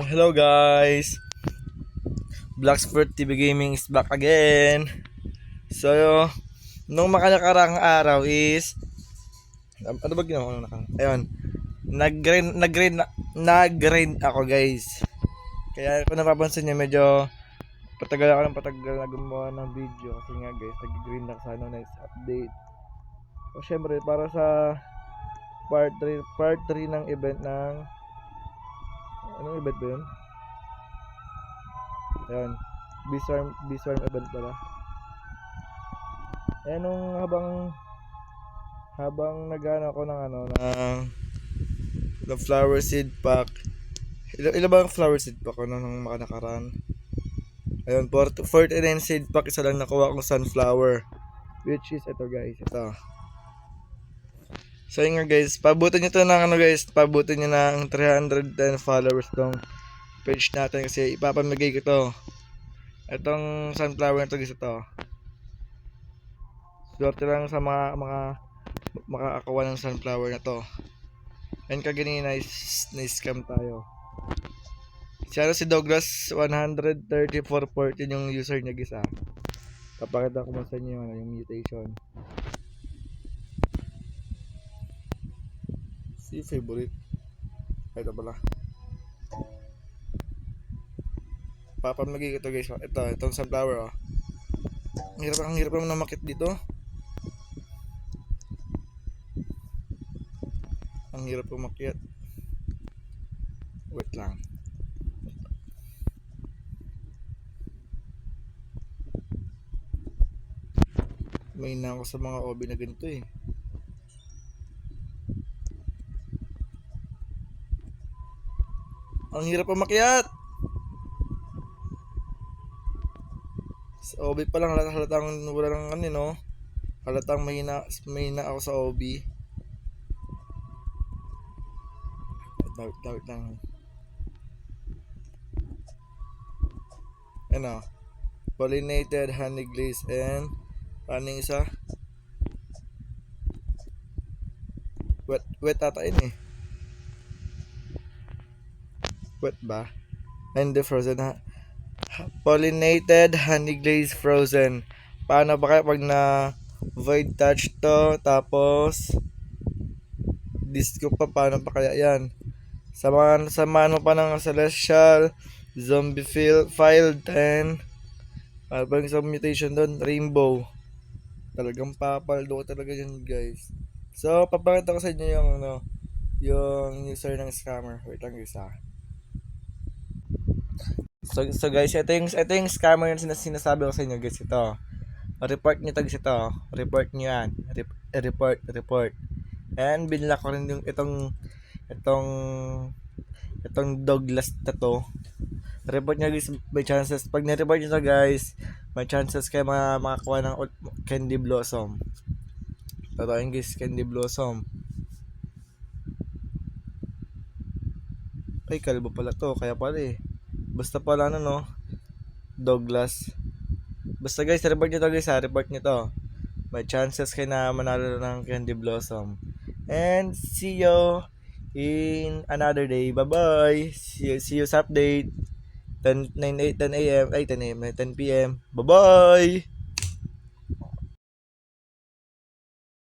Hello guys! Blacksport TV Gaming is back again. So, nung makalakarang araw is ano ba ginawa ko nung nakaraan? Ayun, nag-grind ako guys. Kaya kung napapansin niyo medyo patagal ako ng patagal na gumawa ng video kasi nga guys, nag-grind ako sa next update. So, syempre para sa part 3 ng event ng anong event ba yun? Ayan, Biswarm event pala. Eh nung habang nagano ako ng flower seed pack. Ilan ba ang flower seed pack ko nung nakaraan? Ayun, 49 seed pack, isa lang nakuha kong sunflower. Which is ito guys, ito. So yun nga guys, pabutin nyo to ng pabutin nyo ng 310 followers tong page natin kasi ipapamigay ko to. Itong sunflower na to guys, ito. Swerte lang sa mga makakakuha ng sunflower na to. And kagani nice scam tayo. Si Douglas 13414 yung user niya guys ah. Papakita ko mo sa inyo yung mutation. Si favorite. Ito pala. Papamigay ko to guys. Itong sunflower oh. Ang hirap naman na makit dito. Ang hirap umakyat. Wait lang. May na ako sa mga OB na ganito eh. Ang hirap umakyat. Sa OB pa lang halatang wala lang no. Halatang mahina ako sa OB. Wait lang. Ano? Pollinated, honey glaze, and paano yung isa? Wet ata yun eh. Wet ba? And the frozen ha? Pollinated, honey glaze, frozen. Paano ba kaya pag na void touch to, tapos disco pa, paano pa kaya yan? Samahan mo pa ng celestial, zombie file 10. Parang isang mutation doon, rainbow. Talagang papaldo talaga yun guys. So, papakita ko sa inyo yung user ng scammer. Wait lang guys ah. So guys, ito yung scammer yung sinasabi ko sa inyo guys, ito. Report nyo guys ito. Report nyo yan. Report. And binlock ko rin yung itong Douglas na to. Report nyo guys, may chances. Pag na-report nyo to guys, may chances kayo makakuha ng candy blossom. Totoo yun guys, candy blossom. Ay, kalbo pala to. Kaya pala eh. Basta pala Douglas. Basta guys, report nyo to guys ha. Report nyo to. May chances kayo na manalo ng candy blossom. And see you in another day. Bye-bye. See you sa update. 10 a.m. 10 p.m. Bye-bye.